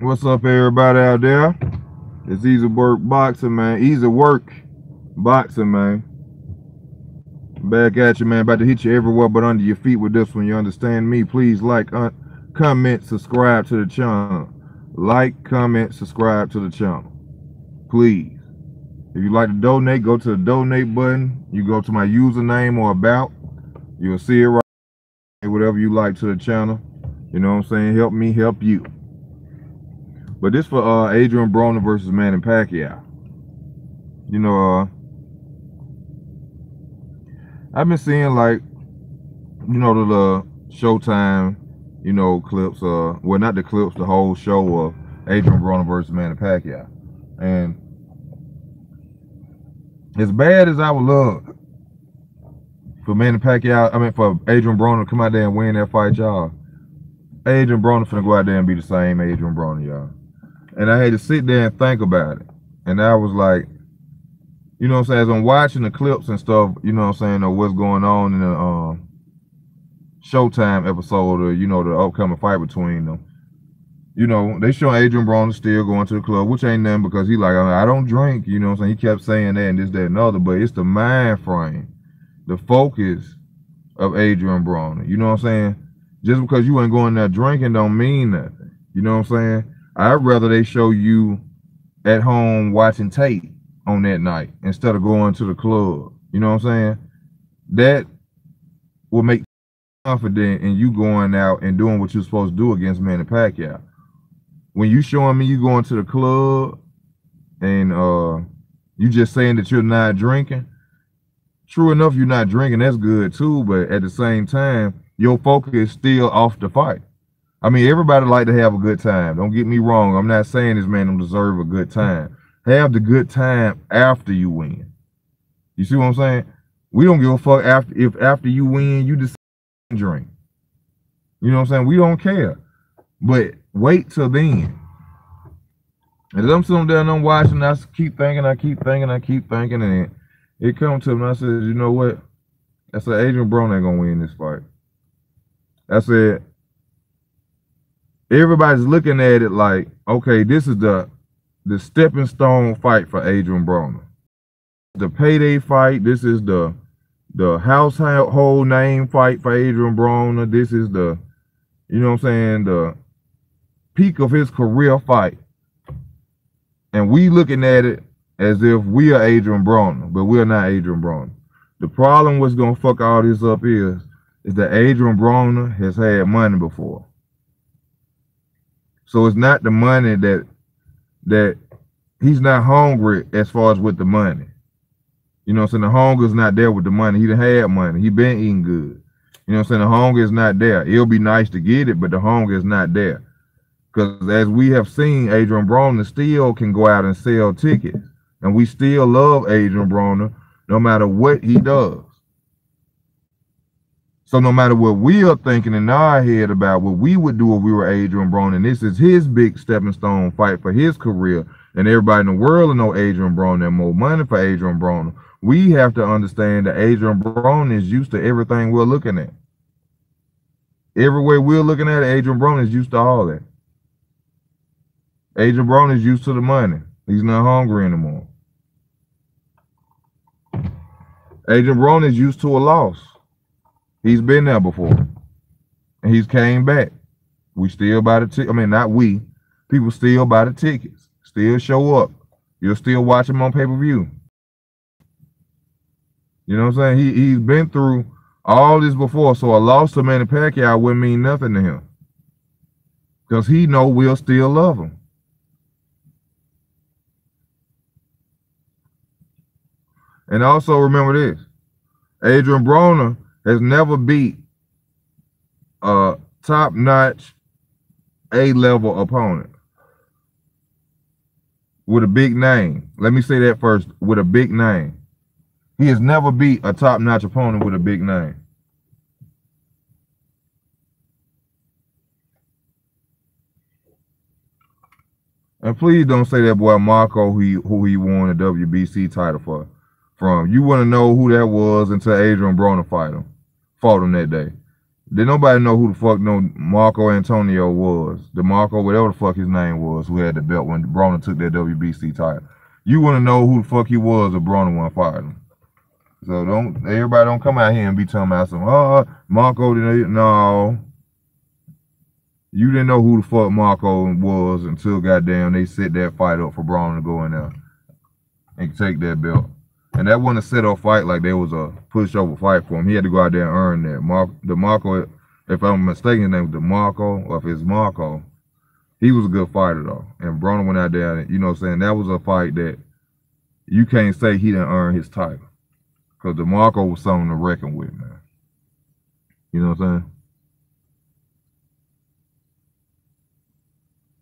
What's up, everybody out there? It's Easy Work Boxing, man. Easy Work Boxing, man. Back at you, man. About to hit you everywhere but under your feet with this one. You understand me? Please like, comment, subscribe to the channel. Like, comment, subscribe to the channel. Please. If you like to donate, go to the donate button. You go to my username or about. You'll see it right there. Whatever you like to the channel. You know what I'm saying? Help me, help you. But this for Adrian Broner versus Manny Pacquiao. You know, I've been seeing, like, you know, the Showtime, you know, clips, well, not the clips, the whole show of Adrian Broner versus Manny Pacquiao. And as bad as I would love for Manny Pacquiao, for Adrian Broner to come out there and win that fight, y'all, Adrian Broner finna go out there and be the same Adrian Broner, y'all. And I had to sit there and think about it. And I was like, you know what I'm saying, as I'm watching the clips and stuff, you know what I'm saying, or what's going on in the Showtime episode, or, you know, the upcoming fight between them. You know, they show Adrian Broner still going to the club, which ain't nothing, because he like, I don't drink, you know what I'm saying. He kept saying that and this, that, and other, but it's the mind frame, the focus of Adrian Broner. You know what I'm saying? Just because you ain't going there drinking don't mean nothing. You know what I'm saying? I'd rather they show you at home watching tape on that night instead of going to the club. You know what I'm saying? That will make you confident in you going out and doing what you're supposed to do against Manny Pacquiao. When you showing me you going to the club and you just saying that you're not drinking, true enough, you're not drinking, that's good too, but at the same time, your focus is still off the fight. I mean, everybody like to have a good time. Don't get me wrong. I'm not saying this man don't deserve a good time. Have the good time after you win. You see what I'm saying? We don't give a fuck if after you win, you decide to drink. You know what I'm saying? We don't care. But wait till then. And as I'm sitting there and I'm watching, I keep thinking, and it comes to me and I said, you know what? I said, Adrian Broner ain't gonna win this fight. I said, everybody's looking at it like, okay, this is the stepping stone fight for Adrian Broner. The payday fight. This is the household name fight for Adrian Broner. This is the, you know what I'm saying, the peak of his career fight. And we looking at it as if we are Adrian Broner, but we're not Adrian Broner. The problem what's gonna fuck all this up is that Adrian Broner has had money before. So it's not the money that he's not hungry as far as with the money. You know what I'm saying? The hunger's not there with the money. He done had money. He been eating good. You know what I'm saying? The hunger is not there. It'll be nice to get it, but the hunger is not there. Because as we have seen, Adrian Broner still can go out and sell tickets. And we still love Adrian Broner no matter what he does. So no matter what we are thinking in our head about what we would do if we were Adrian Broner, and this is his big stepping stone fight for his career, and everybody in the world will know Adrian Broner and more money for Adrian Broner, we have to understand that Adrian Broner is used to everything we're looking at. Everywhere we're looking at it, Adrian Broner is used to all that. Adrian Broner is used to the money. He's not hungry anymore. Adrian Broner is used to a loss. He's been there before, and he's came back. We still buy the ticket. I mean, not we. People still buy the tickets. Still show up. You'll still watch him on pay-per-view. You know what I'm saying? He's been through all this before, so a loss to Manny Pacquiao wouldn't mean nothing to him, because he know we'll still love him. And also remember this: Adrian Broner has never beat a top-notch A-level opponent with a big name. Let me say that first, with a big name. He has never beat a top-notch opponent with a big name. And please don't say that boy Marco who he won the WBC title from. You want to know who that was until Adrian Broner fought him that day. Did nobody know who the fuck no Marco Antonio was? DeMarco, whatever the fuck his name was, who had the belt when Broner took that WBC title. You wouldn't know who the fuck he was if Broner wasn't fighting. So everybody don't come out here and be talking about some, Marco, no. You didn't know who the fuck Marco was until goddamn they set that fight up for Broner to go in there and take that belt. And that wasn't a set-up fight like there was a pushover fight for him. He had to go out there and earn that. DeMarco, if I'm mistaken, his name was DeMarco, or if it's Marco, he was a good fighter though. And Broner went out there, and, you know what I'm saying, that was a fight that you can't say he didn't earn his title. Because DeMarco was something to reckon with, man. You know what I'm saying?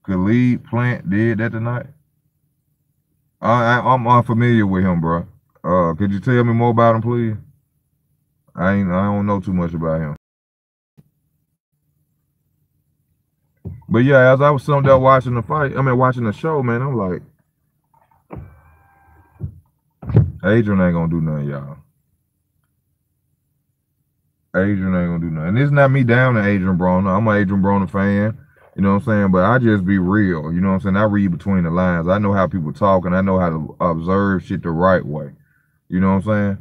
Khalid Plant did that tonight? I'm unfamiliar with him, bro. Could you tell me more about him, please? I don't know too much about him. But yeah, as I was sitting there watching watching the show, man, I'm like, Adrian ain't gonna do nothing, y'all. Adrian ain't gonna do nothing. And it's not me down to Adrian Broner. I'm an Adrian Broner fan. You know what I'm saying? But I just be real. You know what I'm saying? I read between the lines. I know how people talk, and I know how to observe shit the right way. You know what I'm saying?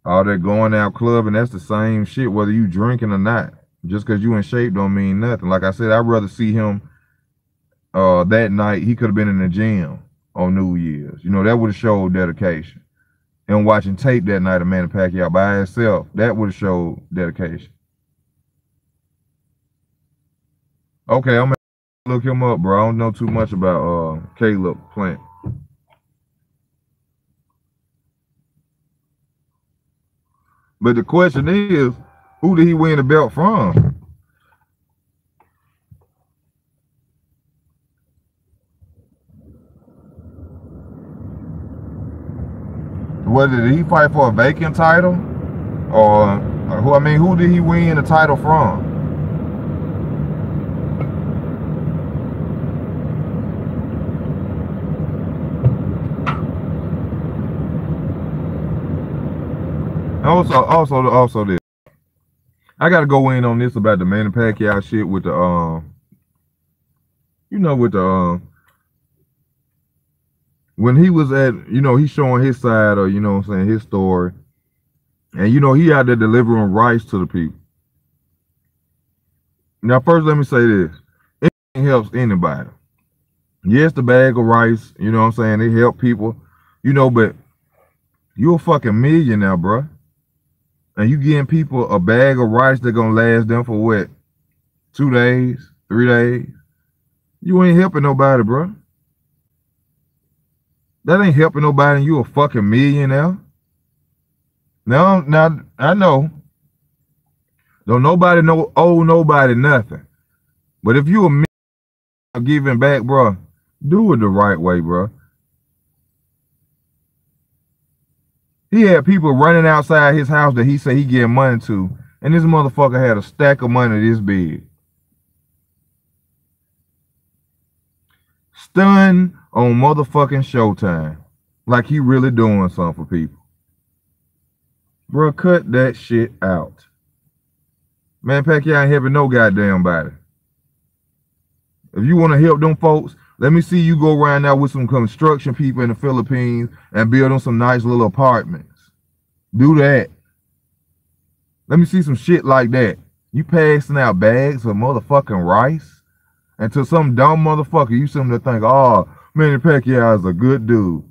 All that going out clubbing, that's the same shit whether you drinking or not. Just because you in shape don't mean nothing. Like I said, I'd rather see him that night. He could have been in the gym on New Year's. You know, that would have showed dedication. And watching tape that night of Manny Pacquiao by himself, that would have showed dedication. Okay, I'm gonna look him up, bro. I don't know too much about Caleb Plant. But the question is, who did he win the belt from? Did he fight for a vacant title? Or who did he win the title from? Also this. I gotta go in on this about the Manny Pacquiao shit with the when he was at, he's showing his side of, what I'm saying, his story. And he out there delivering rice to the people. Now first let me say this. It helps anybody. Yes, the bag of rice, you know what I'm saying, it help people, but you're a fucking millionaire, bro. And you getting people a bag of rice that's gonna last them for what? 2 days, 3 days? You ain't helping nobody, bro. That ain't helping nobody, and you a fucking millionaire. Now I know. Don't nobody owe nobody nothing. But if you a millionaire giving back, bro, do it the right way, bro. He had people running outside his house that he said he getting money to, and this motherfucker had a stack of money this big. Stunned on motherfucking Showtime. Like he really doing something for people. Bro, cut that shit out. Man, Pacquiao ain't helping no goddamn body. If you want to help them folks, let me see you go around now with some construction people in the Philippines and build them some nice little apartments. Do that. Let me see some shit like that. You passing out bags of motherfucking rice? And to some dumb motherfucker, you seem to think, oh, Manny Pacquiao is a good dude.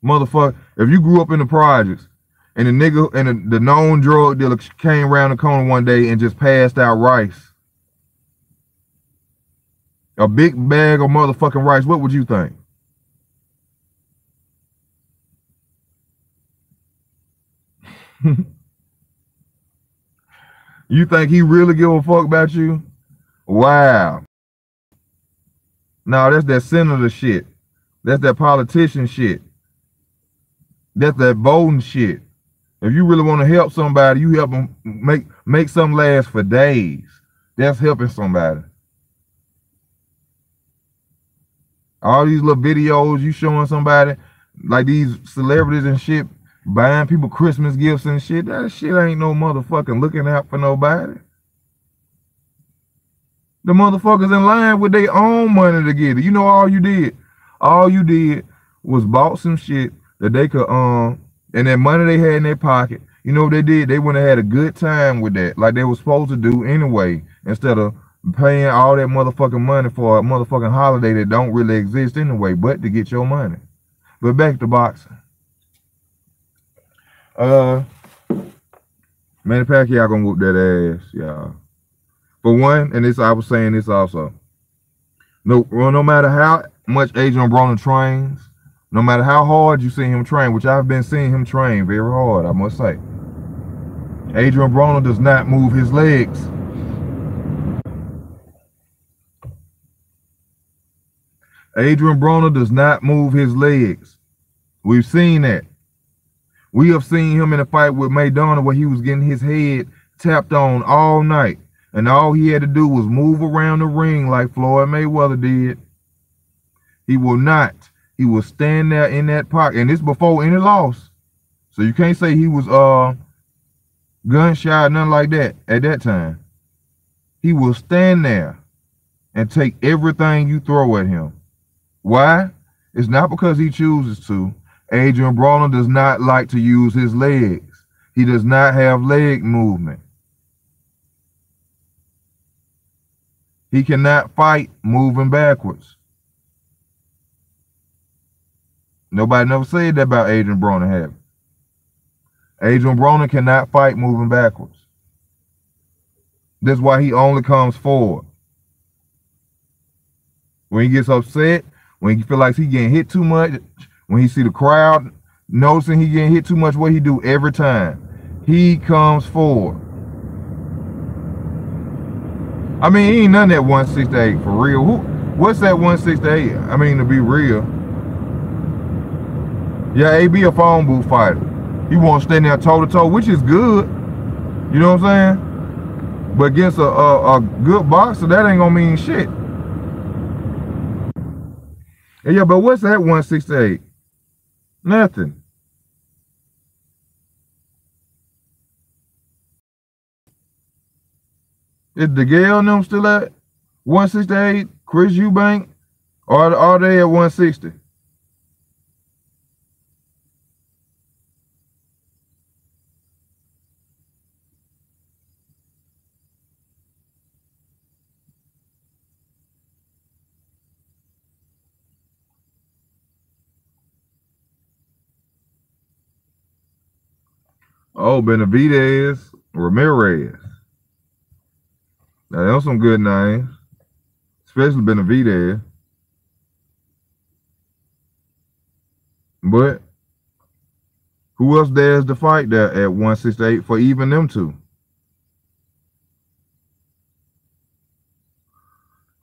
Motherfucker, if you grew up in the projects and the nigga and the known drug dealer came around the corner one day and just passed out rice, a big bag of motherfucking rice, what would you think? You think he really give a fuck about you? Wow. No, that's that senator shit. That's that politician shit. That's that voting shit. If you really want to help somebody, you help them make something last for days. That's helping somebody. All these little videos you showing somebody, like these celebrities and shit, buying people Christmas gifts and shit. That shit ain't no motherfucking looking out for nobody. The motherfuckers in line with their own money to get it. You know, all you did was bought some shit that they could and that money they had in their pocket. You know what they did? They went and had a good time with that, like they were supposed to do anyway, instead of paying all that motherfucking money for a motherfucking holiday that don't really exist anyway, but to get your money. But back to boxing. Manny Pacquiao gonna whoop that ass, y'all. For one, and this I was saying this also. No matter how much Adrian Broner trains, no matter how hard you see him train, which I've been seeing him train very hard, I must say, Adrian Broner does not move his legs. Adrian Broner does not move his legs. We've seen that. We have seen him in a fight with Maidana where he was getting his head tapped on all night. And all he had to do was move around the ring like Floyd Mayweather did. He will not. He will stand there in that pocket. And this before any loss. So you can't say he was gunshot, nothing like that at that time. He will stand there and take everything you throw at him. Why? It's not because he chooses to. Adrian Broner does not like to use his legs. He does not have leg movement. He cannot fight moving backwards. Nobody never said that about Adrian Broner, have it? Adrian Broner cannot fight moving backwards. That's why he only comes forward. When he gets upset, when he feel like he getting hit too much, when he see the crowd noticing he getting hit too much, what he do every time? He comes forward. I mean, he ain't none that 168 for real. What's that 168? I mean, to be real. Yeah, AB a phone booth fighter. He won't stand there toe to toe, which is good. You know what I'm saying? But against a good boxer, that ain't gonna mean shit. Yeah, but what's that 168? Nothing. Is DeGale and them still at 168? Chris Eubank? Or are they at 160? Oh, Benavidez, Ramirez. Now, those some good names, especially Benavidez. But who else dares to fight there at 168 for even them two?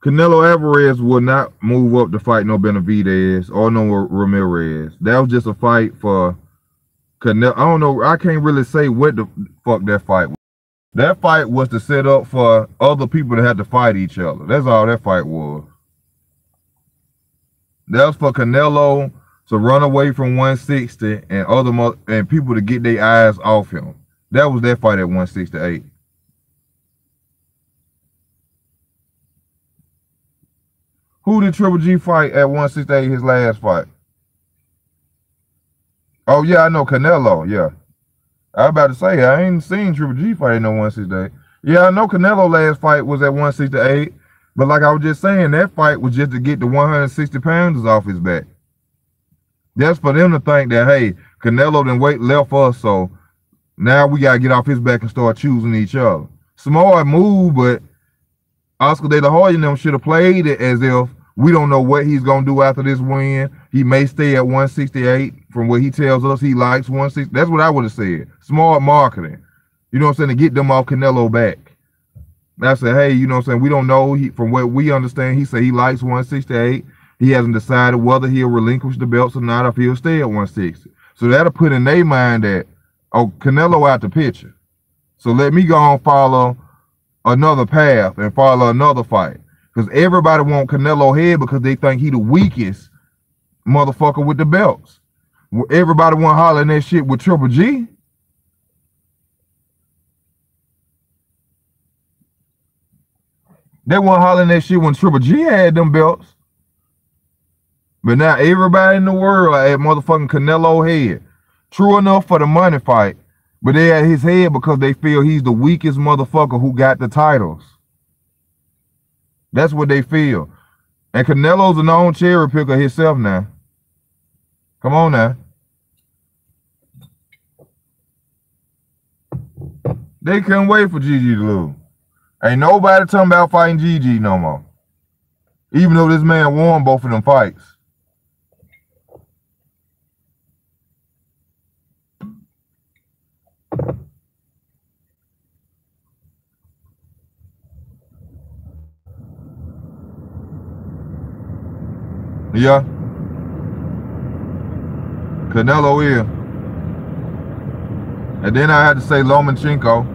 Canelo Alvarez will not move up to fight no Benavidez or no Ramirez. That was just a fight for Canelo. I don't know. I can't really say what the fuck that fight was. That fight was to set up for other people to have to fight each other. That's all that fight was. That was for Canelo to run away from 160 and people to get their eyes off him. That was that fight at 168. Who did Triple G fight at 168, his last fight? Oh, yeah, I know Canelo, yeah. I was about to say, I ain't seen Triple G fight in no 168. Yeah, I know Canelo last fight was at 168, but like I was just saying, that fight was just to get the 160 pounders off his back. That's for them to think that, hey, Canelo done left us, so now we got to get off his back and start choosing each other. Smart move, but Oscar De La Hoya and them should have played it as if we don't know what he's going to do after this win. He may stay at 168 from what he tells us he likes 160. That's what I would have said. Smart marketing. You know what I'm saying? To get them off Canelo back. And I said, hey, you know what I'm saying? We don't know. From what we understand, he said he likes 168. He hasn't decided whether he'll relinquish the belts or not, or if he'll stay at 160. So that'll put in their mind that, oh, Canelo out the picture. So let me go and follow another path and follow another fight. Because everybody want Canelo head because they think he the weakest motherfucker with the belts. Everybody want hollering that shit with Triple G. They want hollering that shit when Triple G had them belts. But now everybody in the world at motherfucking Canelo head. True enough for the money fight, but they at his head because they feel he's the weakest motherfucker who got the titles. That's what they feel. And Canelo's a known cherry picker himself now. Come on now. They couldn't wait for Gigi to lose. Ain't nobody talking about fighting Gigi no more. Even though this man won both of them fights. Yeah. Canelo is. And then I had to say Lomachenko.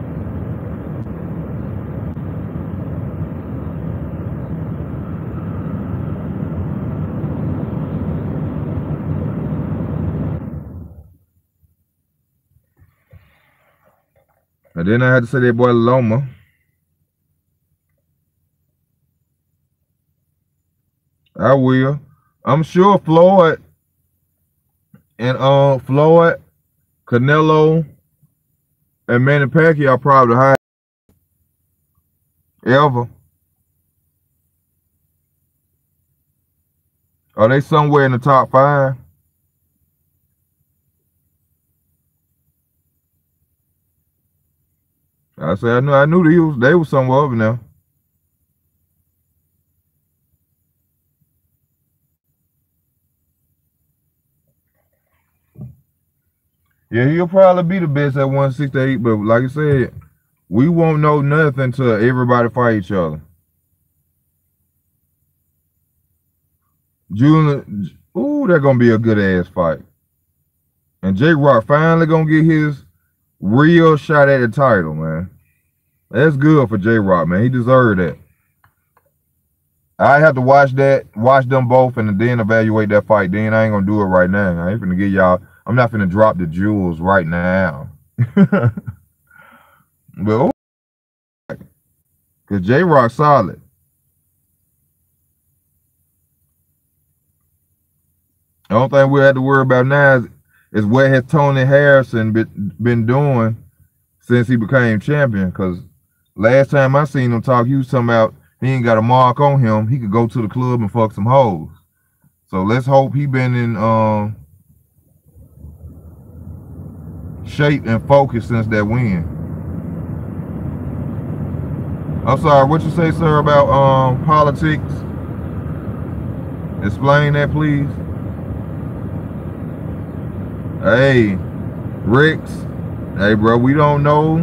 And then I had to say that boy Loma. I will. I'm sure Floyd and Floyd, Canelo, and Manny Pacquiao are probably the highest ever. Are they somewhere in the top 5? I said I knew they was somewhere over now. Yeah, he'll probably be the best at 168, but like I said, we won't know nothing until everybody fight each other. Julian, ooh, that's gonna be a good ass fight. And J-Rock finally gonna get his real shot at the title, man. That's good for J-Rock, man. He deserved that. I have to watch them both, and then evaluate that fight. Then I ain't gonna do it right now. I ain't finna get y'all. I'm not finna drop the jewels right now. But because J-Rock solid. The only thing we have to worry about now is what has Tony Harrison been doing since he became champion. Because last time I seen him talk, he was talking about he ain't got a mark on him. He could go to the club and fuck some hoes. So let's hope he been in shape and focus since that win. I'm sorry, what you say, sir, about politics? Explain that, please. Hey, Rex. Hey, bro, we don't know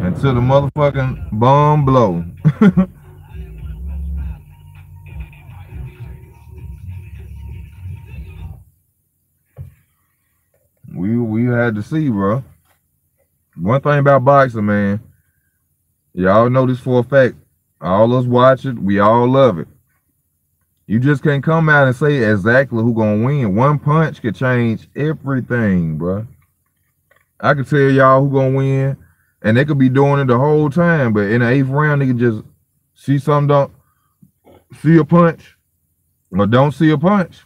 until the motherfucking bomb blow. We had to see, bro. One thing about boxing, man, y'all know this for a fact. All us watch it, we all love it. You just can't come out and say exactly who gonna win. One punch could change everything, bro. I could tell y'all who gonna win, and they could be doing it the whole time, but in the 8th round, they could just see something, don't see a punch, or don't see a punch.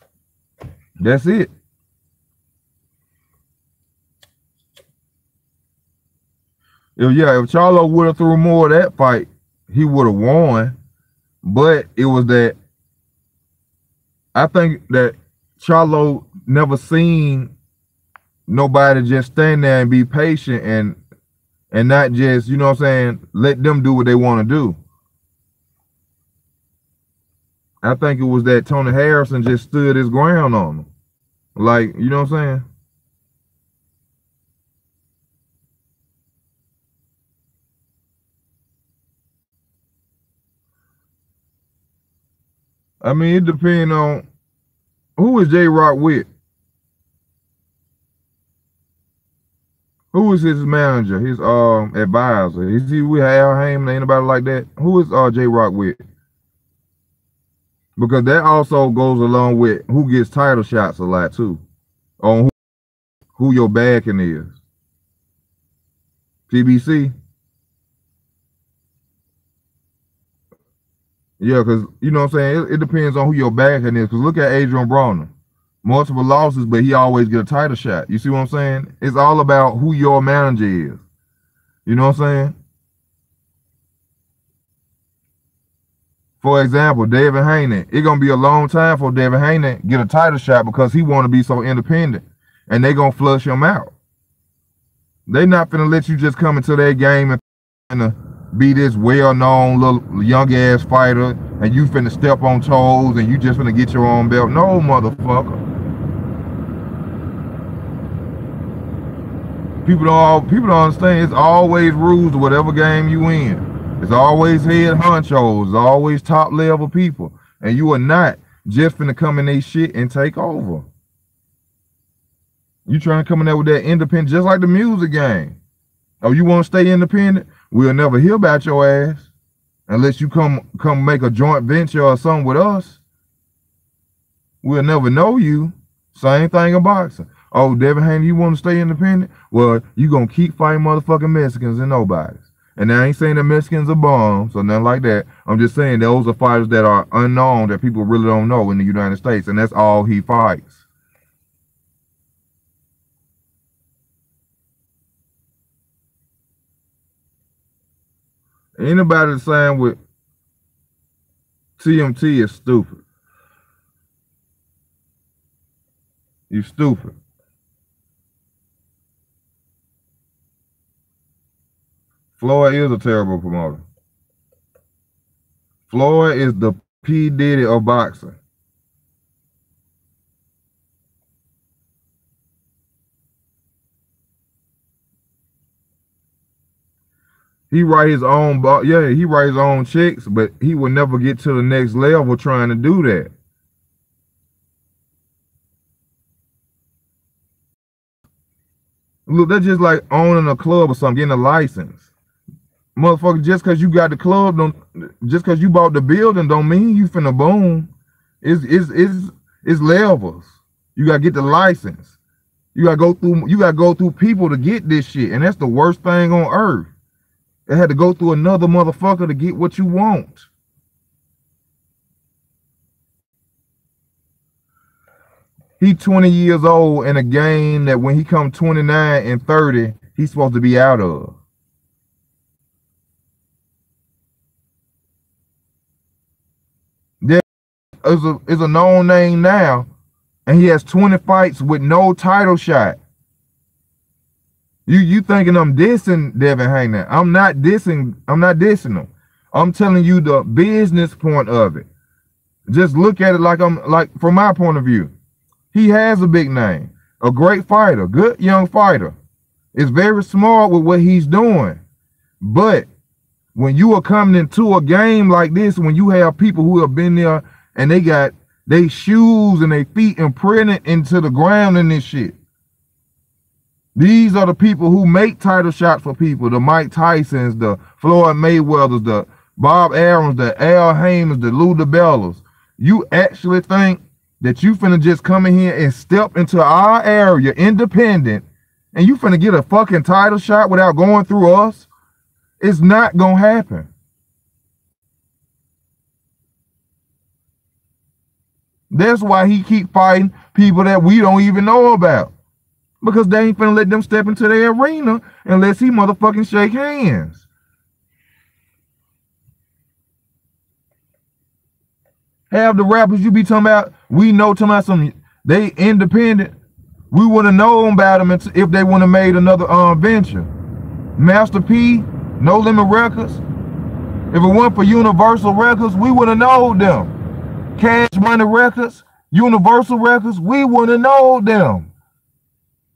That's it. If Charlo would have threw more of that fight, he would have won. But it was that I think that Charlo never seen nobody just stand there and be patient and not just, you know what I'm saying, let them do what they want to do. I think it was that Tony Harrison just stood his ground on them. Like, you know what I'm saying? I mean, it depends on who is J-Rock with. Who is his manager, his advisor? Is he with Al Heyman? Anybody like that? Who is J-Rock with? Because that also goes along with who gets title shots a lot too. on who your backing is. PBC. Yeah, because you know what I'm saying? It depends on who your backing is. Because look at Adrian Broner. Multiple losses, but he always get a title shot. You see what I'm saying? It's all about who your manager is. You know what I'm saying? For example, David Haney. It's going to be a long time for David Haney get a title shot because he want to be so independent. And they going to flush him out. They not finna let you just come into their game and be this well-known little young-ass fighter and you finna step on toes and you just finna get your own belt. No, motherfucker. People don't understand. It's always rules to whatever game you in. It's always head honchos. It's always top-level people. And you are not just finna come in they shit and take over. You trying to come in there with that independent, just like the music game. Oh, you want to stay independent? We'll never hear about your ass unless you come make a joint venture or something with us. We'll never know you. Same thing in boxing. Oh, Devin Haney, you want to stay independent? Well, you going to keep fighting motherfucking Mexicans and nobodies. And I ain't saying that Mexicans are bums or nothing like that. I'm just saying those are fighters that are unknown that people really don't know in the United States. And that's all he fights. Anybody that's saying with TMT is stupid. You stupid. Floyd is a terrible promoter. Floyd is the P. Diddy of boxing. He write his own, he write his own checks, but he will never get to the next level trying to do that. Look, that's just like owning a club or something, getting a license. Motherfucker, just because you got the club, just because you bought the building, don't mean you finna boom. It's levels. You gotta get the license. You gotta go through people to get this shit, and that's the worst thing on earth. It had to go through another motherfucker to get what you want. He 20 years old in a game that when he come 29 and 30, he's supposed to be out of. There is a known name now, and he has 20 fights with no title shot. You thinking I'm dissing Devin Haney? I'm not dissing him. I'm telling you the business point of it. Just look at it like from my point of view. He has a big name, a great fighter, good young fighter. Is very smart with what he's doing. But when you are coming into a game like this, when you have people who have been there and they got their shoes and their feet imprinted into the ground in this shit. These are the people who make title shots for people, the Mike Tysons, the Floyd Mayweathers, the Bob Arums, the Al Haymans, the Lou DiBellas. You actually think that you finna just come in here and step into our area, independent, and you finna get a fucking title shot without going through us? It's not gonna happen. That's why he keep fighting people that we don't even know about. Because they ain't finna let them step into their arena unless he motherfucking shake hands. Have the rappers you be talking about, we know talking about some, they independent. We would have known about them if they would have made another venture. Master P, No Limit Records. If it weren't for Universal Records, we would have known them. Cash Money Records, Universal Records, we would have known them.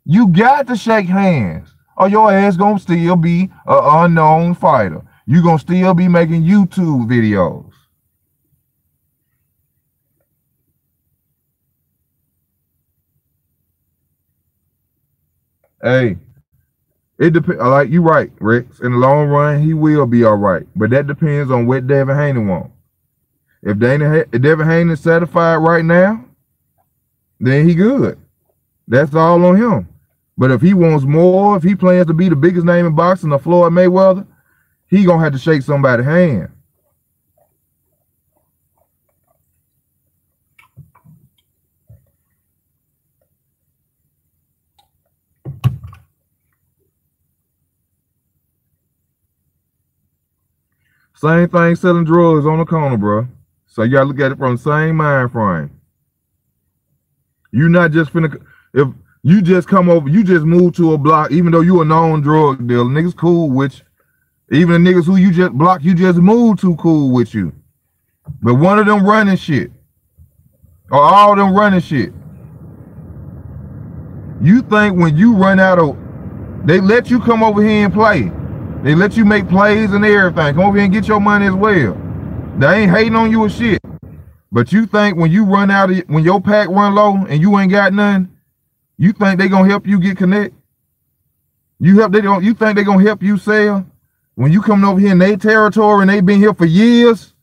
You got to shake hands or your ass gonna still be an unknown fighter. You gonna still be making YouTube videos. Hey, it depends. Like you right, Rex. In the long run, he will be all right. But that depends on what Devin Haney wants. If Devin Haney is satisfied right now, then he good. That's all on him. But if he wants more, if he plans to be the biggest name in boxing, the Floyd Mayweather, he gonna have to shake somebody's hand. Same thing selling drugs on the corner, bro. So you gotta look at it from the same mind frame. You not just finna, if you just come over, you just move to a block, even though you a known drug dealer, niggas cool with you. Even the niggas who you just block, you just moved to cool with you. But one of them running shit, or all them running shit, you think when you run out of, they let you come over here and play. They let you make plays and everything. Come over here and get your money as well. They ain't hating on you or shit. But you think when you run out of, when your pack run low and you ain't got none, you think they gonna help you get connect? You think they gonna help you sell? When you coming over here in their territory and they been here for years?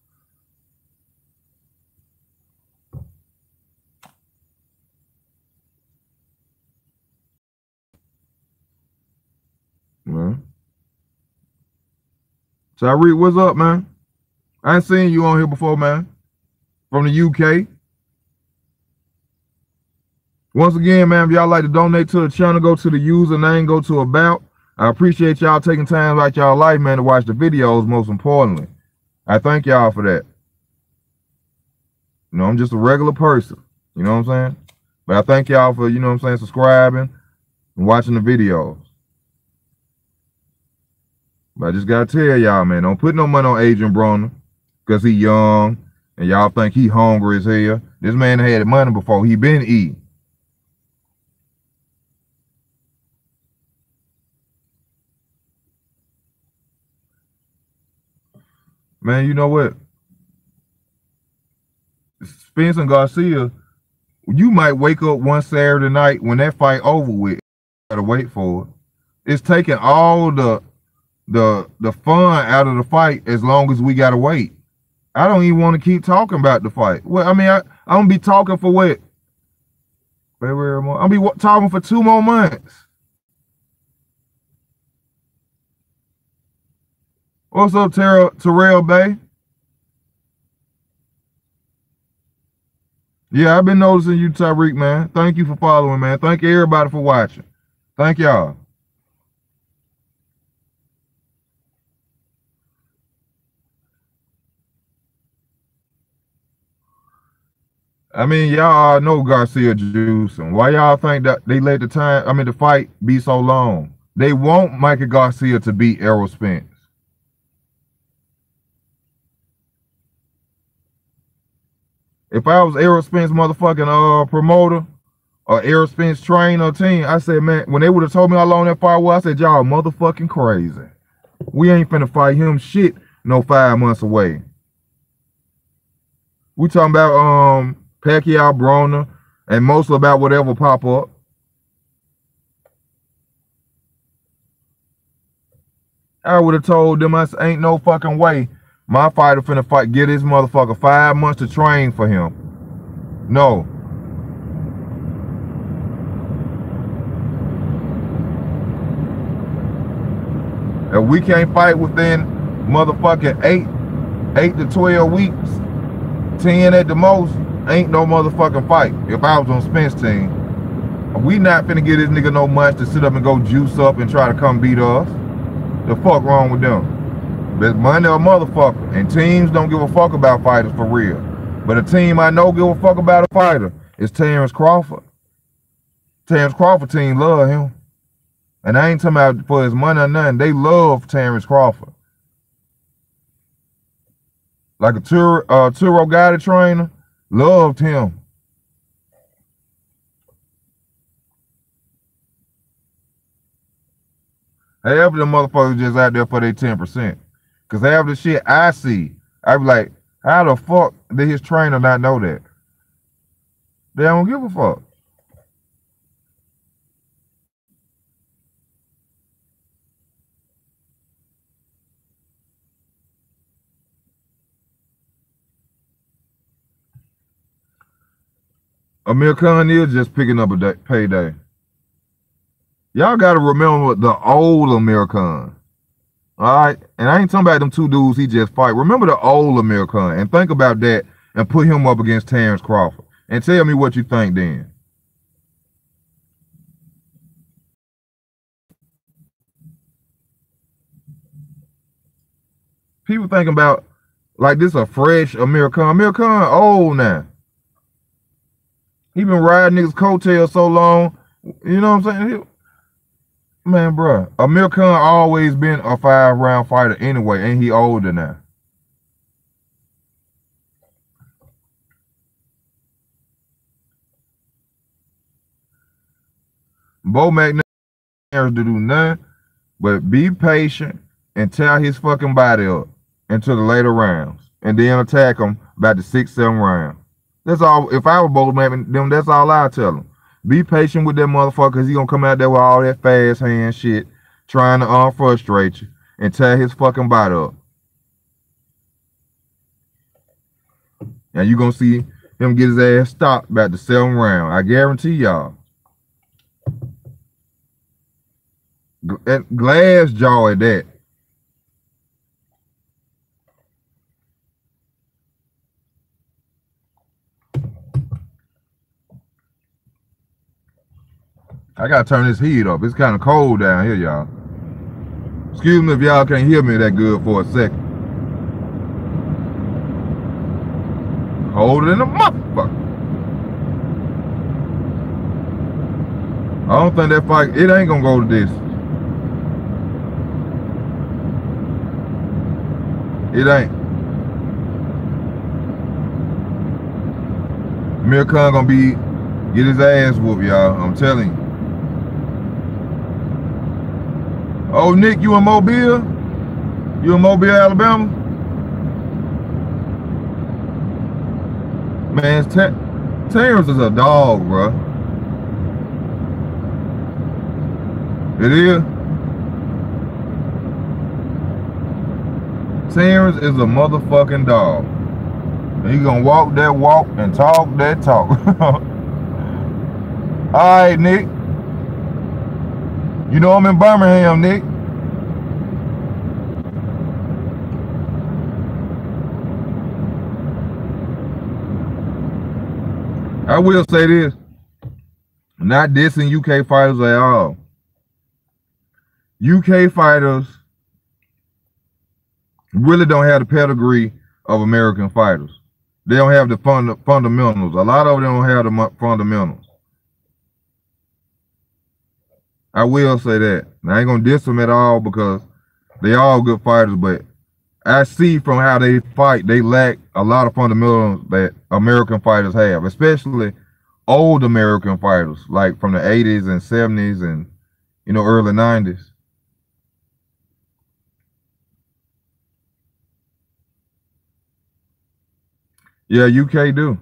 Well, Tyreek, what's up, man? I ain't seen you on here before, man. From the UK. Once again, man, if y'all like to donate to the channel, go to the username, go to about. I appreciate y'all taking time out y'all life, man, to watch the videos, most importantly. I thank y'all for that. You know, I'm just a regular person. You know what I'm saying? But I thank y'all for, you know what I'm saying, subscribing and watching the videos. But I just gotta tell y'all, man, don't put no money on Adrian Broner because he young and y'all think he hungry as hell. This man had money before. He been eating. Man, you know what? Spence and Garcia, you might wake up one Saturday night when that fight over with. You gotta wait for it. It's taking all the fun out of the fight as long as we gotta wait. I don't even want to keep talking about the fight. Well, I mean, I'm gonna be talking for what? February more. I'm gonna be talking for 2 more months. What's up, Terrell Bay? Yeah, I've been noticing you, Tyreek, man. Thank you for following, man. Thank everybody for watching. Thank y'all. I mean, y'all know Garcia juicing. Why y'all think that they let the fight be so long? They want Michael Garcia to beat Errol Spence. If I was Errol Spence motherfucking promoter or Errol Spence trainer or team, I said, man, when they would have told me how long that fight was, I said, y'all motherfucking crazy. We ain't finna fight him shit no 5 months away. We talking about Pacquiao, Broner, and mostly about whatever pop up. I would have told them, I said, ain't no fucking way my fighter finna fight, get his motherfucker 5 months to train for him. No. If we can't fight within motherfucking 8 to 12 weeks, 10 at the most, ain't no motherfucking fight. If I was on Spence team, we not finna get this nigga no months to sit up and go juice up and try to come beat us. The fuck wrong with them? But money a motherfucker, and teams don't give a fuck about fighters for real. But a team I know give a fuck about a fighter is Terrence Crawford. Terrence Crawford team love him. And I ain't talking about for his money or nothing. They love Terrence Crawford. Like a Turo guided trainer, loved him. Half of the motherfuckers just out there for their 10%. Cause half the shit I see, I be like, how the fuck did his trainer not know that? They don't give a fuck. Amir Khan is just picking up a payday. Y'all got to remember the old Amir Khan. All right? And I ain't talking about them two dudes he just fight. Remember the old Amir Khan and think about that and put him up against Terrence Crawford. And tell me what you think then. People thinking about like this a fresh Amir Khan. Amir Khan old now. He been riding niggas' coattails so long. You know what I'm saying? Man, bro, Amir Khan always been a 5-round fighter anyway, and he older now. Bo McNair to do nothing but be patient and tear his fucking body up into the later rounds, and then attack him about the 6-7 round. That's all. If I were Bo McNair, that's all I tell him. Be patient with that motherfucker, because he gonna come out there with all that fast hand shit, trying to unfrustrate you and tear his fucking body up. And you gonna see him get his ass stopped about the 7th round. I guarantee y'all. Glass jaw at that. I gotta turn this heat up. It's kind of cold down here, y'all. Excuse me if y'all can't hear me that good for a second. Colder than a motherfucker. I don't think that fight, it ain't gonna go to this. It ain't. Amir Khan gonna get his ass whooped, y'all. I'm telling you. Oh, Nick, you in Mobile? You in Mobile, Alabama? Man, Terrence is a dog, bro. It is. Terrence is a motherfucking dog. And he gonna walk that walk and talk that talk. Alright, Nick. You know I'm in Birmingham, Nick. I will say this. Not dissing UK fighters at all. UK fighters really don't have the pedigree of American fighters. They don't have the fundamentals. A lot of them don't have the fundamentals. I will say that. I ain't gonna diss them at all because they all good fighters, but I see from how they fight, they lack a lot of fundamentals that American fighters have, especially old American fighters, like from the 80s and 70s and, you know, early 90s. Yeah, UK do.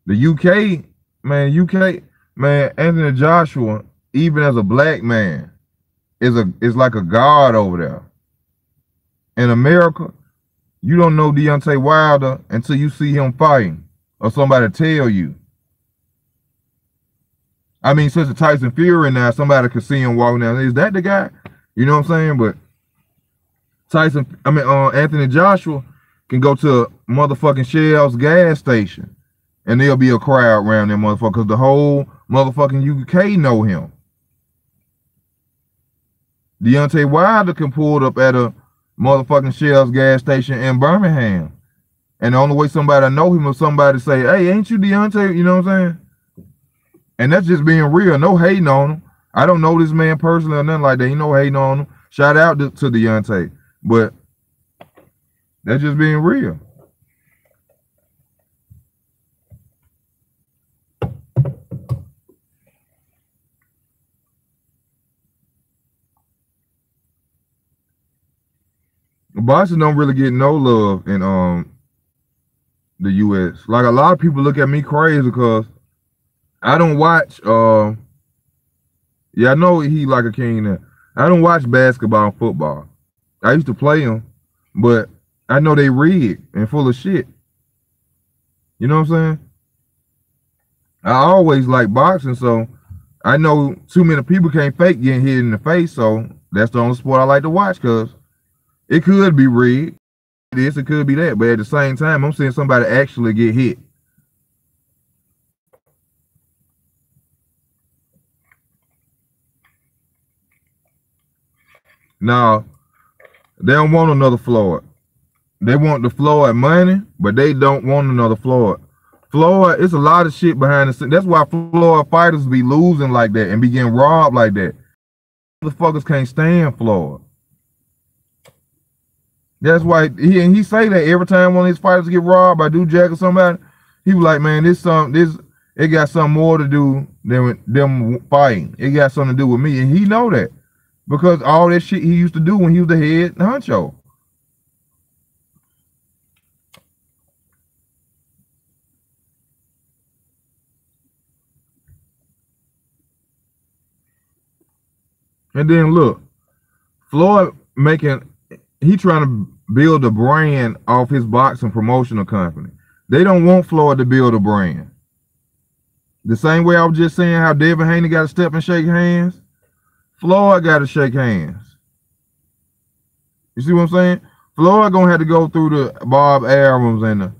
The UK, man, Anthony Joshua, even as a black man, is like a god over there. In America, you don't know Deontay Wilder until you see him fighting or somebody tell you. I mean, since the Tyson Fury now, somebody could see him walking down. Is that the guy? You know what I'm saying? But Anthony Joshua can go to a motherfucking Shell's gas station and there'll be a crowd around that motherfucker because the whole motherfucking UK know him. Deontay Wilder can pull up at a motherfucking Shell's gas station in Birmingham. And the only way somebody know him is somebody say, hey, ain't you Deontay? You know what I'm saying? And that's just being real. No hating on him. I don't know this man personally or nothing like that. Ain't no hating on him. Shout out to Deontay. But that's just being real. Boxing don't really get no love in the US. Like a lot of people look at me crazy because I don't watch yeah, I know he like a king now. I don't watch basketball and football. I used to play them, but I know they rigged and full of shit. You know what I'm saying? I always like boxing, so I know too many people can't fake getting hit in the face, so that's the only sport I like to watch, because it could be rigged. This, it could be that, but at the same time, I'm seeing somebody actually get hit. Now, they don't want another Floyd. They want the Floyd money, but they don't want another Floyd. Floyd, it's a lot of shit behind the scenes. That's why Floyd fighters be losing like that and be getting robbed like that. Motherfuckers can't stand Floyd. That's why he say that every time one of his fighters get robbed by Jack or somebody, he was like, man, it got something more to do than them fighting. It got something to do with me, and he know that because all that shit he used to do when he was the head honcho. And then look, Floyd he trying to build a brand off his boxing promotional company. They don't want Floyd to build a brand. The same way I was just saying how Devin Haney got to step and shake hands, Floyd got to shake hands. You see what I'm saying? Floyd gonna have to go through the Bob Arums and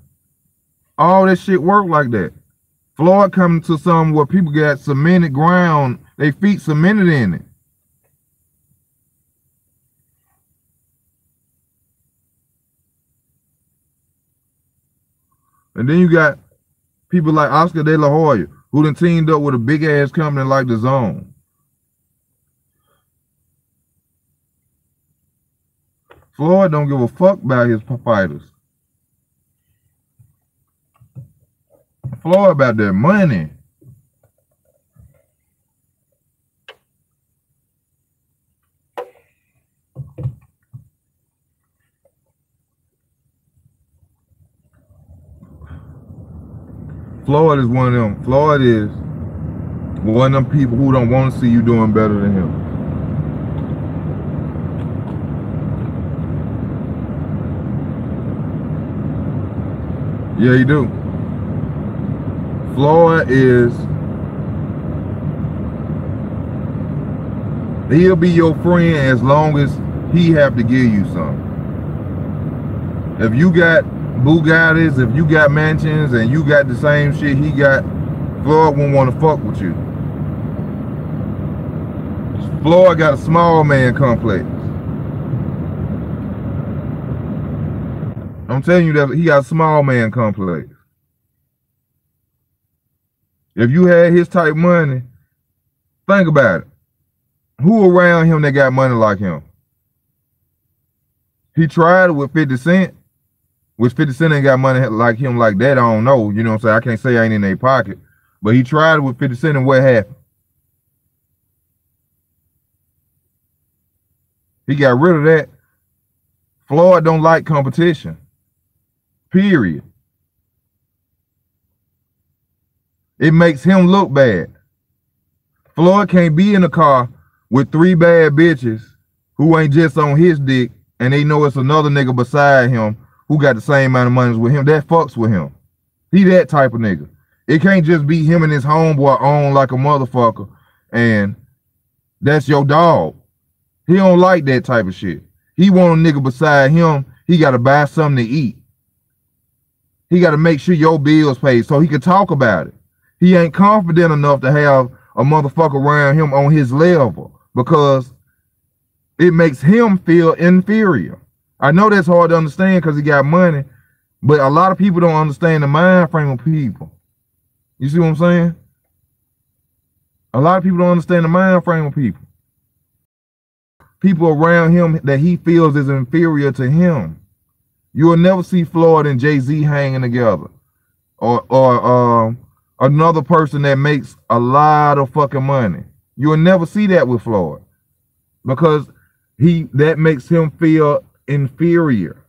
all that shit work like that. Floyd coming to something where people got cemented ground, they feet cemented in it. And then you got people like Oscar De La Hoya, who done teamed up with a big ass company like The Zone. Floyd don't give a fuck about his fighters. Floyd about their money. Floyd is one of them. Floyd is one of them people who don't want to see you doing better than him. Yeah, he do. Floyd he'll be your friend as long as he have to give you something. If you got Bugattis, if you got mansions and you got the same shit he got, Floyd won't want to fuck with you. Floyd got a small man complex. I'm telling you that he got a small man complex. If you had his type money, think about it. Who around him that got money like him? He tried it with 50 Cent. Which 50 Cent ain't got money like him like that, I don't know. You know what I'm saying? I can't say I ain't in their pocket. But he tried it with 50 Cent, and what happened? He got rid of that. Floyd don't like competition. Period. It makes him look bad. Floyd can't be in a car with 3 bad bitches who ain't just on his dick, and they know it's another nigga beside him who got the same amount of money with him. That fucks with him. He that type of nigga. It can't just be him and his homeboy on like a motherfucker and that's your dog. He don't like that type of shit. He want a nigga beside him. He got to buy something to eat. He got to make sure your bills paid so he can talk about it. He ain't confident enough to have a motherfucker around him on his level because it makes him feel inferior. I know that's hard to understand because he got money, but a lot of people don't understand the mind frame of people. You see what I'm saying? A lot of people don't understand the mind frame of people. People around him that he feels is inferior to him. You will never see Floyd and Jay-Z hanging together. Or another person that makes a lot of fucking money. You will never see that with Floyd. Because that makes him feel inferior.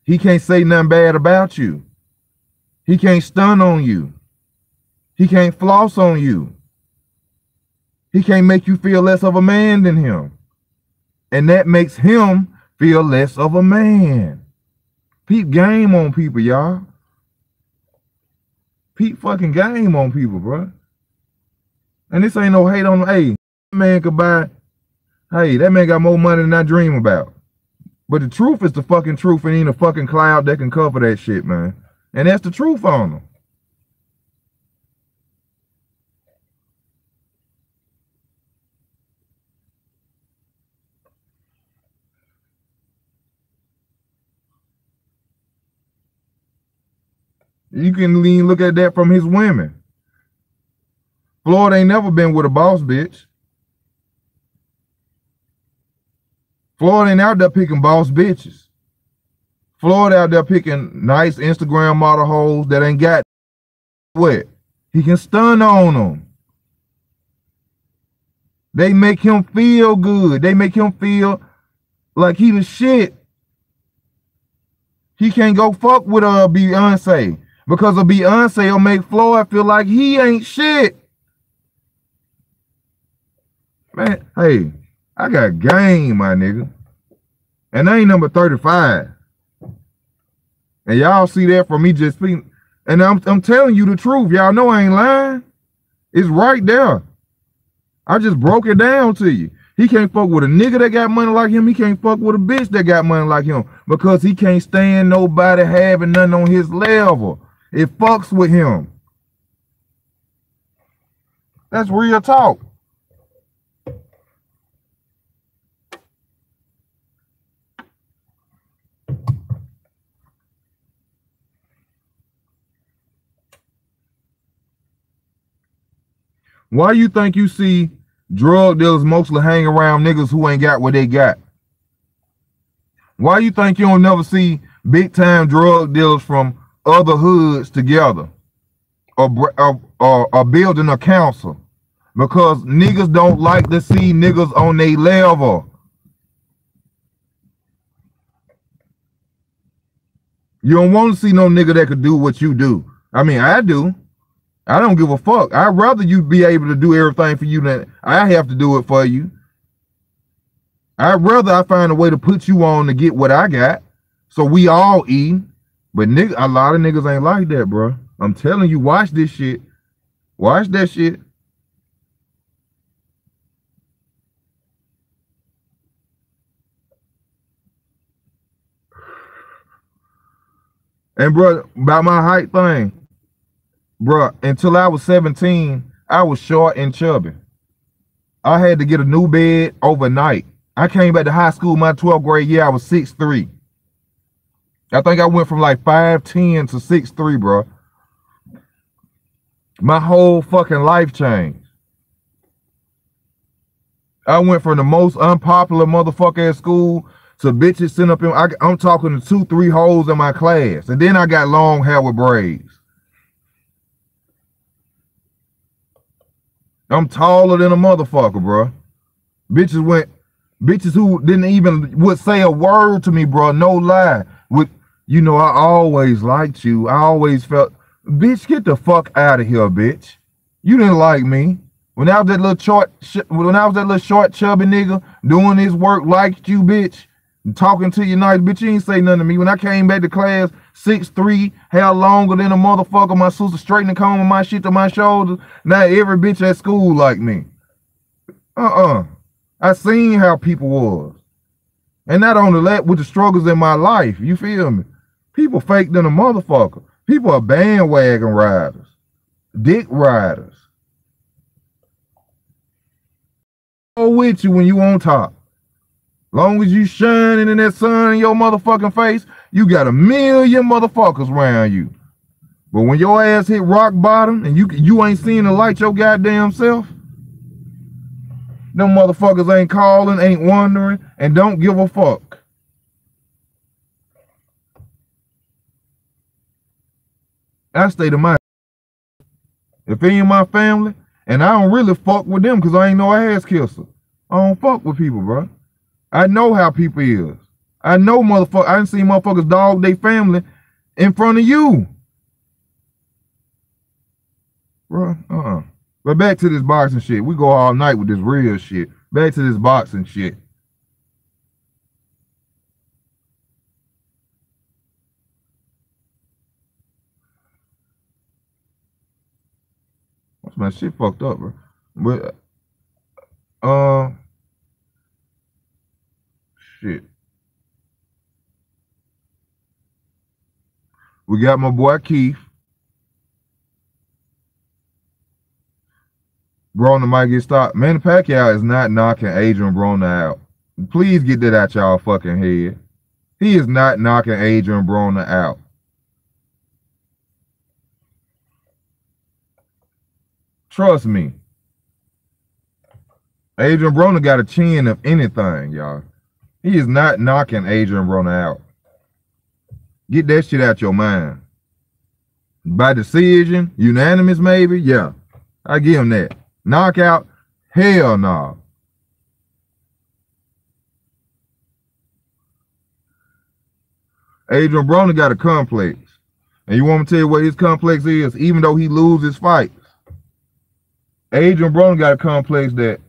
He can't say nothing bad about you. He can't stun on you. He can't floss on you. He can't make you feel less of a man than him. And that makes him feel less of a man. Peep game on people, y'all. Peep fucking game on people, bro. And this ain't no hate on, hey, that man could buy, hey, that man got more money than I dream about. But the truth is the fucking truth, and ain't a fucking cloud that can cover that shit, man. And that's the truth on them. You can look at that from his women. Floyd ain't never been with a boss bitch. Floyd ain't out there picking boss bitches. Floyd out there picking nice Instagram model hoes that ain't got what. He can stun on them. They make him feel good. They make him feel like he the shit. He can't go fuck with Beyonce because of Beyonce will make Floyd feel like he ain't shit. Man, hey, I got game, my nigga. And I ain't number 35. And y'all see that from me just speaking. And I'm telling you the truth. Y'all know I ain't lying. It's right there. I just broke it down to you. He can't fuck with a nigga that got money like him. He can't fuck with a bitch that got money like him because he can't stand nobody having nothing on his level. It fucks with him. That's real talk. Why you think you see drug dealers mostly hang around niggas who ain't got what they got? Why you think you don't never see big time drug dealers from other hoods together or building a council? Because niggas don't like to see niggas on their level. You don't want to see no nigga that could do what you do. I mean, I do. I don't give a fuck. I'd rather you be able to do everything for you than I have to do it for you. I'd rather I find a way to put you on to get what I got, so we all eat. But nigga, a lot of niggas ain't like that, bro. I'm telling you, watch this shit. Watch that shit. And bro, about my height thing, bro, until I was 17, I was short and chubby. I had to get a new bed overnight. I came back to high school my 12th grade year, I was 6'3". I think I went from like 5'10" to 6'3", bro. My whole fucking life changed. I went from the most unpopular motherfucker at school to bitches sitting up in, I'm talking to 2-3 hoes in my class. And then I got long hair with braids. I'm taller than a motherfucker, bro. Bitches who didn't even would say a word to me, bro. No lie. With, you know, I always liked you. I always felt, bitch, get the fuck out of here, bitch. You didn't like me. When I was that little short, chubby nigga doing his work, liked you, bitch, and talking to you nice, bitch, you ain't say nothing to me. When I came back to class, 6'3", hair longer than a motherfucker, my sister straightening combing my shit to my shoulders. Now every bitch at school like me. I seen how people was. And not only that, with the struggles in my life, you feel me? People fake than a motherfucker. People are bandwagon riders, dick riders. Go with you when you on top. Long as you shining in that sun in your motherfucking face, you got a million motherfuckers around you. But when your ass hit rock bottom and you ain't seeing the light your goddamn self, them motherfuckers ain't calling, ain't wondering, and don't give a fuck. I stay to my, if it ain't my family, and I don't really fuck with them because I ain't no ass kisser. I don't fuck with people, bro. I know how people is. I know motherfuckers. I done seen motherfuckers dog their family in front of you. Bro, But back to this boxing shit. We go all night with this real shit. Back to this boxing shit. My shit fucked up, bro. But shit. We got my boy Keith. Broner might get stopped. Manny Pacquiao is not knocking Adrian Broner out. Please get that out y'all fucking head. He is not knocking Adrian Broner out. Trust me. Adrian Broner got a chin of anything, y'all. He is not knocking Adrian Broner out. Get that shit out your mind. By decision, unanimous maybe, yeah. I give him that. Knockout, hell no. Adrian Broner got a complex. And you want me to tell you what his complex is? Even though he loses fights, Adrian Broner got a complex that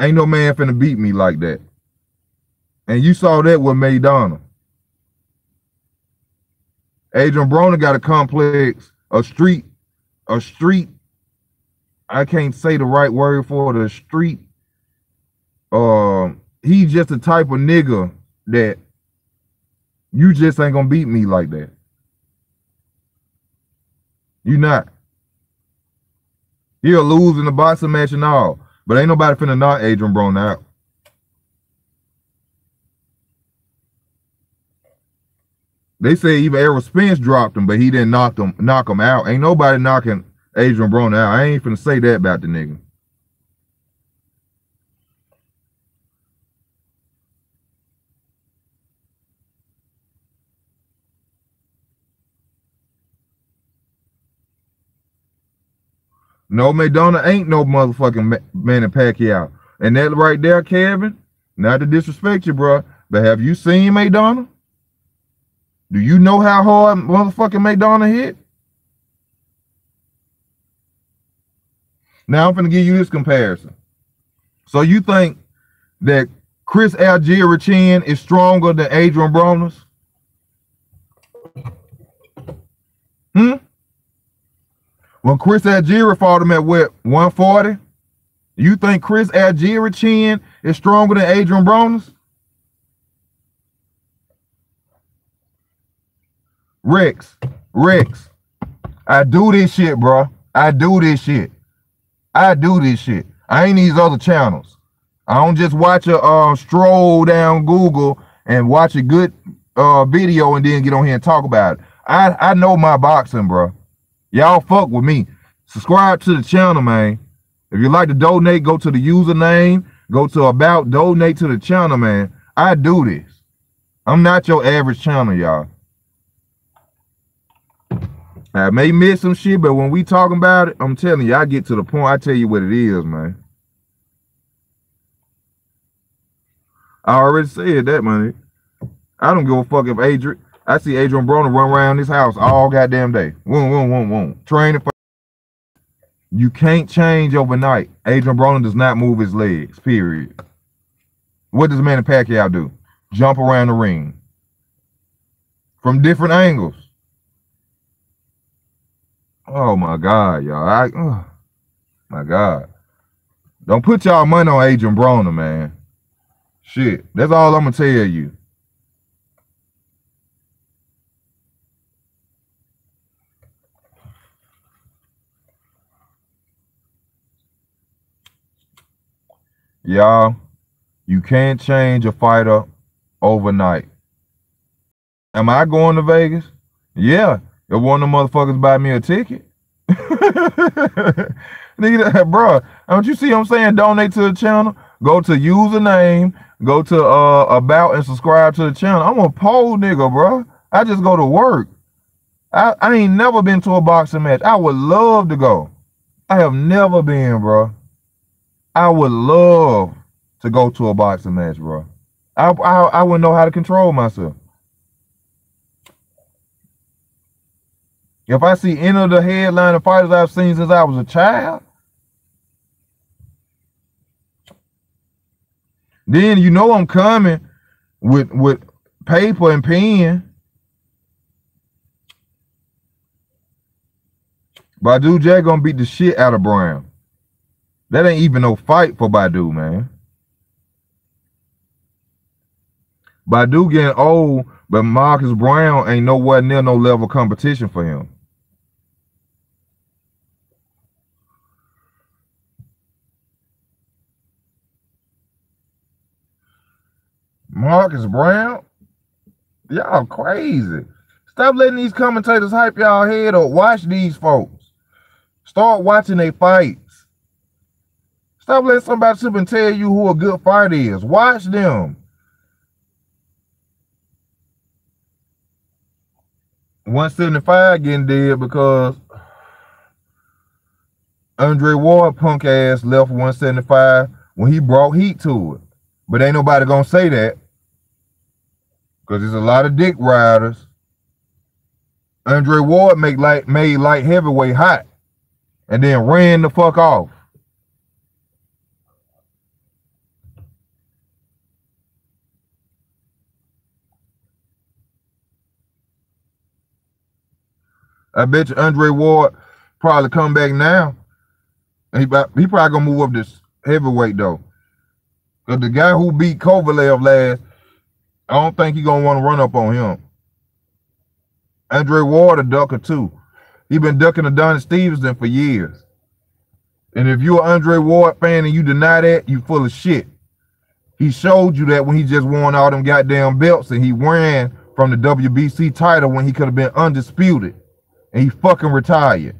ain't no man finna beat me like that. And you saw that with Maidana. Adrian Broner got a complex, a street, I can't say the right word for the street. He's just the type of nigga that you just ain't gonna beat me like that. You not. He'll lose in the boxing match and all, but ain't nobody finna knock Adrian Broner out. They say even Errol Spence dropped him, but he didn't knock him out. Ain't nobody knocking Adrian Broner out. I ain't finna say that about the nigga. No, Maidana ain't no motherfucking Manny Pacquiao. And that right there, Kevin, not to disrespect you, bro, but have you seen Maidana? Do you know how hard motherfucking Maidana hit? Now I'm finna give you this comparison. So you think that Chris Algieri chin is stronger than Adrian Broner's? When Chris Algieri fought him at what, 140? You think Chris Algieri chin is stronger than Adrian Broner's? Rex, I do this shit, bro. I do this shit. I ain't these other channels. I don't just watch a stroll down Google and watch a good video and then get on here and talk about it. I know my boxing, bro. Y'all fuck with me. Subscribe to the channel, man. If you like to donate, go to the username, go to about, donate to the channel, man. I do this. I'm not your average channel, y'all. I may miss some shit, but when we talking about it, I'm telling you, I get to the point. I tell you what it is, man. I already said that, man. I don't give a fuck if I see Adrian Broner run around this house all goddamn day. Training for. You can't change overnight. Adrian Broner does not move his legs, period. What does Manny Pacquiao do? Jump around the ring. From different angles. Oh my God, y'all. Oh my God. Don't put y'all money on Adrian Broner, man. Shit. That's all I'm gonna tell you. Y'all, you can't change a fighter overnight. Am I going to Vegas? Yeah. If one of them motherfuckers buy me a ticket. Nigga, bro, don't you see what I'm saying? Donate to the channel. Go to username. Go to about and subscribe to the channel. I'm a pole nigga, bro. I just go to work. I ain't never been to a boxing match. I would love to go. I have never been, bro. I would love to go to a boxing match, bro. I wouldn't know how to control myself. If I see any of the headliner fighters I've seen since I was a child, then you know I'm coming with paper and pen. Badu Jack gonna beat the shit out of Brown. That ain't even no fight for Badu, man. Badu getting old, but Marcus Brown ain't nowhere near no level competition for him. Marcus Brown? Y'all crazy. Stop letting these commentators hype y'all head up. Watch these folks. Start watching their fights. Stop letting somebody sit and tell you who a good fighter is. Watch them. 175 getting dead because Andre Ward punk ass left 175 when he brought heat to it. But ain't nobody gonna say that because there's a lot of dick riders. Andre Ward made light heavyweight hot and then ran the fuck off. I bet you Andre Ward probably come back now. And he probably gonna move up this heavyweight though. Cause the guy who beat Kovalev last, I don't think he gonna want to run up on him. Andre Ward a ducker too. He been ducking Adonis Stevenson for years. And if you're an Andre Ward fan and you deny that, you full of shit. He showed you that when he just won all them goddamn belts and he ran from the WBC title when he could have been undisputed. And he fucking retired.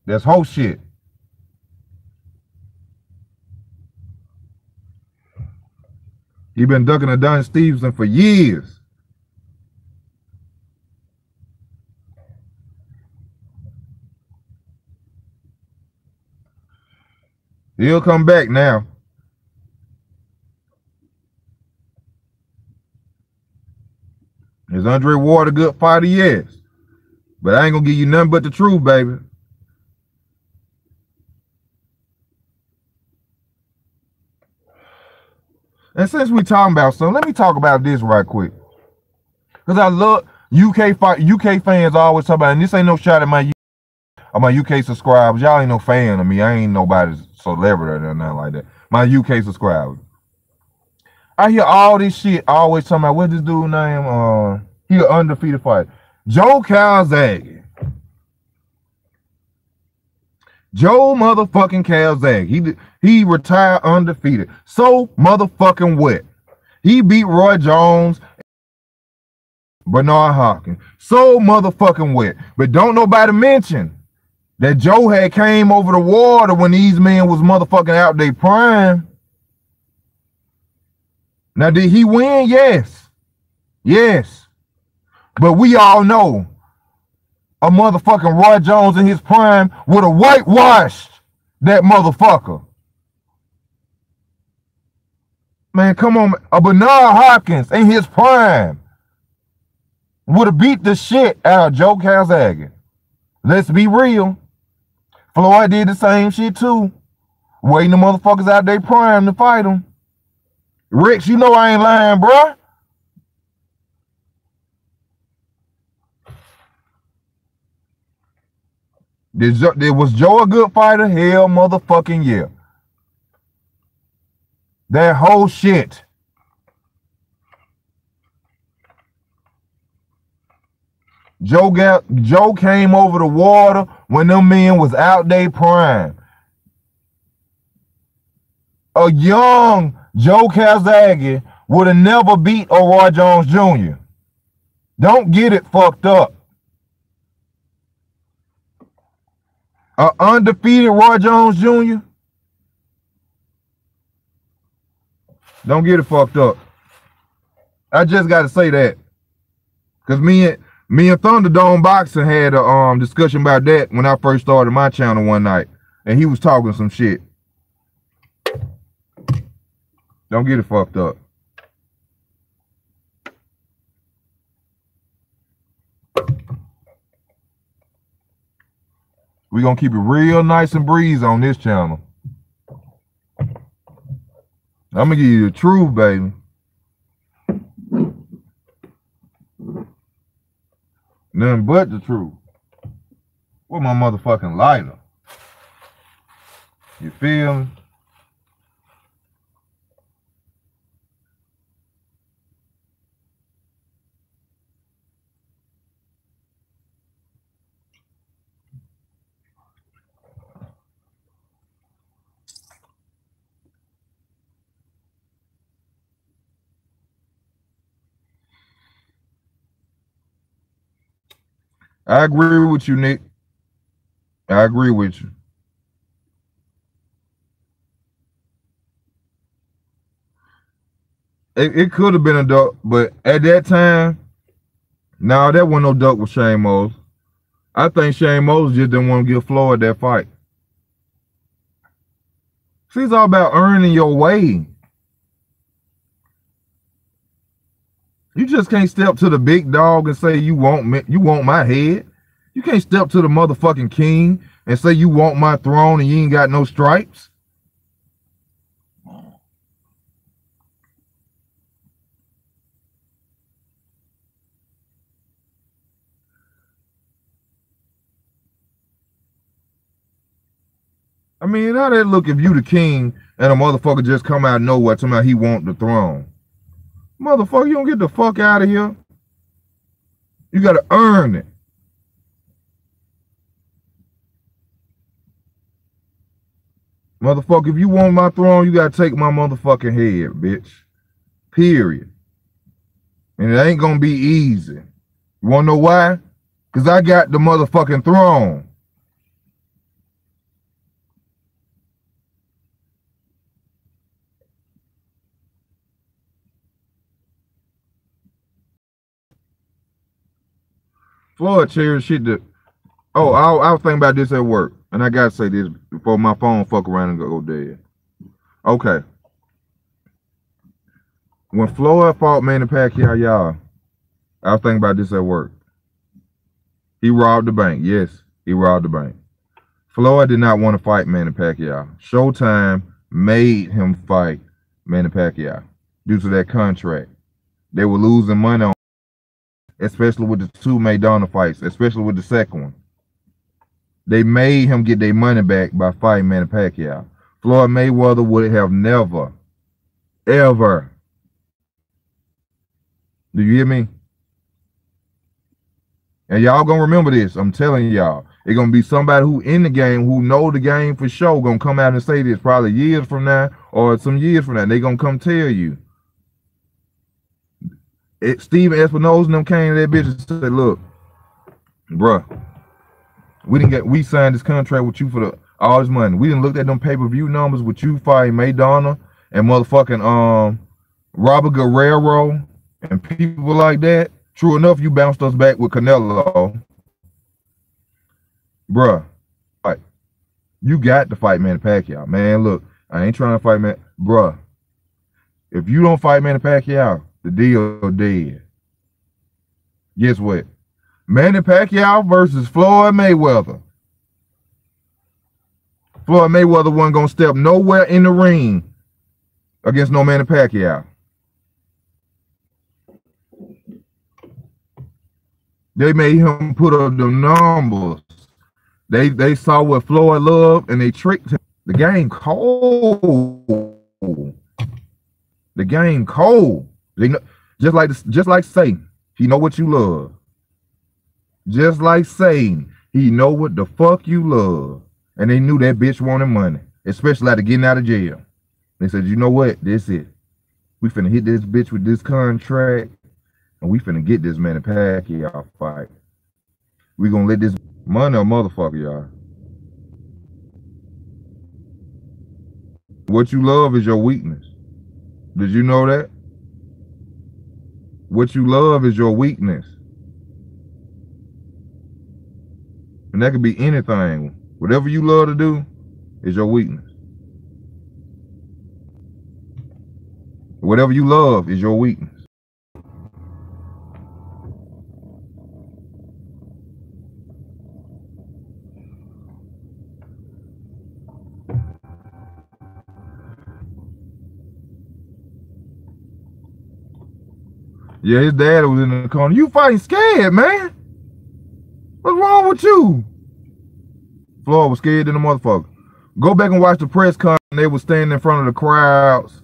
That's whole shit. He been ducking Adonis Stevenson for years. He'll come back now. Is Andre Ward a good fighter? Yes. But I ain't gonna give you nothing but the truth, baby. And since we talking about something, let me talk about this right quick. Because I love UK fans always talk about, and this ain't no shot at my UK subscribers. Y'all ain't no fan of me. I ain't nobody's celebrity or nothing like that. My UK subscribers. I hear all this shit always talking about what this dude name, he an undefeated fighter. Joe Calzaghe. Joe motherfucking Calzaghe. He retired undefeated. So motherfucking what? He beat Roy Jones, Bernard Hopkins. So motherfucking what? But don't nobody mention that Joe had came over the water when these men was motherfucking out their prime. Now, did he win? Yes. Yes. But we all know a motherfucking Roy Jones in his prime would have whitewashed that motherfucker. Man, come on. A Bernard Hopkins in his prime would have beat the shit out of Joe Calzaghe. Let's be real. Floyd did the same shit too. Waiting the motherfuckers out their prime to fight him. Rex, you know I ain't lying, bruh. Was Joe a good fighter? Hell motherfucking yeah. That whole shit. Joe came over the water when them men was out their prime. A young Joe Calzaghe would have never beat a Roy Jones Jr. Don't get it fucked up. An undefeated Roy Jones Jr. Don't get it fucked up. I just got to say that. Because me and Thunderdome Boxing had a discussion about that when I first started my channel one night. And he was talking some shit. Don't get it fucked up. We're going to keep it real nice and breezy on this channel. I'm going to give you the truth, baby. Nothing but the truth. With my motherfucking lighter. You feel me? I agree with you, Nick. I agree with you. It could have been a duck, but at that time, no, that wasn't no duck with Shane Moses. I think Shane Moses just didn't want to give Floyd that fight. See, it's all about earning your way. You just can't step to the big dog and say you want my head. You can't step to the motherfucking king and say you want my throne and you ain't got no stripes. I mean, how that look if you the king and a motherfucker just come out of nowhere talking about he want the throne? Motherfucker, you don't get the fuck out of here. You gotta earn it. Motherfucker, if you want my throne, you gotta take my motherfucking head, bitch. Period. And it ain't gonna be easy. You wanna know why? Because I got the motherfucking throne. Floyd cherished shit that. Oh, I was thinking about this at work. And I gotta say this before my phone fuck around and go dead. Okay. When Floyd fought Manny Pacquiao, y'all, I was thinking about this at work. He robbed the bank. Yes, he robbed the bank. Floyd did not want to fight Manny Pacquiao. Showtime made him fight Manny Pacquiao due to that contract. They were losing money on, especially with the two Maidana fights, especially with the second one. They made him get their money back by fighting Manny Pacquiao. Floyd Mayweather would have never, ever. Do you hear me? And y'all gonna remember this. I'm telling y'all. It's gonna be somebody who in the game, who know the game for sure, gonna come out and say this probably years from now or some years from now. They gonna come tell you. Steven Espinosa and them came to that bitch and said, look, bruh, we signed this contract with you for all this money. We didn't look at them pay-per-view numbers with you fighting Maidana and motherfucking Robert Guerrero and people like that. True enough, you bounced us back with Canelo. Bruh, like, you got to fight Manny Pacquiao. Man, look, I ain't trying to fight man. Bruh, if you don't fight Manny Pacquiao, the deal dead. Guess what? Manny Pacquiao versus Floyd Mayweather. Floyd Mayweather wasn't going to step nowhere in the ring against no Manny Pacquiao. They made him put up the numbers. They saw what Floyd loved and they tricked him. The game cold. The game cold. They know, just like Satan, he know what you love. Just like Satan, he know what the fuck you love. And they knew that bitch wanted money, especially after getting out of jail. They said, you know what? This it. We finna hit this bitch with this contract. And we finna get this Manny Pacquiao fight. We gonna let this money a motherfucker, y'all. What you love is your weakness. Did you know that? What you love is your weakness. And that could be anything. Whatever you love to do is your weakness. Whatever you love is your weakness. Yeah, his dad was in the corner. You fighting scared, man. What's wrong with you? Floyd was scared than a motherfucker. Go back and watch the press conference. They were standing in front of the crowds,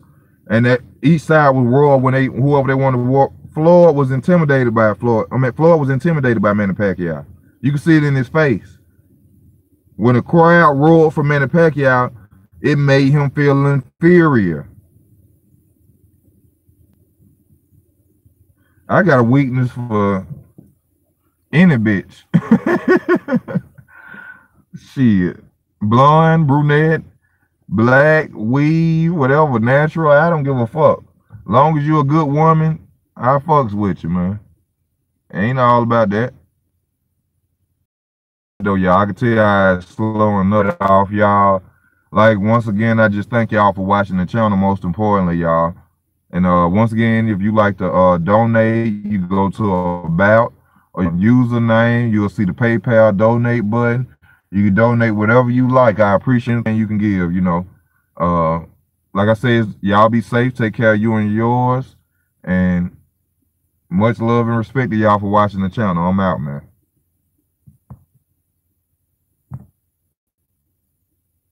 and that each side was roaring when whoever they wanted to walk. Floyd was intimidated by Floyd. Floyd was intimidated by Manny Pacquiao. You can see it in his face. When the crowd roared for Manny Pacquiao, it made him feel inferior. I got a weakness for any bitch. Shit. Blonde, brunette, black, weave, whatever, natural, I don't give a fuck. Long as you're a good woman, I fucks with you, man. Ain't all about that. Though, y'all, I can tell y'all slowing nut off, y'all. Like, once again, I just thank y'all for watching the channel, most importantly, y'all. And once again, if you like to donate, you go to About or username, you'll see the PayPal donate button. You can donate whatever you like. I appreciate it, and you can give, you know. Like I said, y'all be safe, take care of you and yours, and much love and respect to y'all for watching the channel. I'm out, man.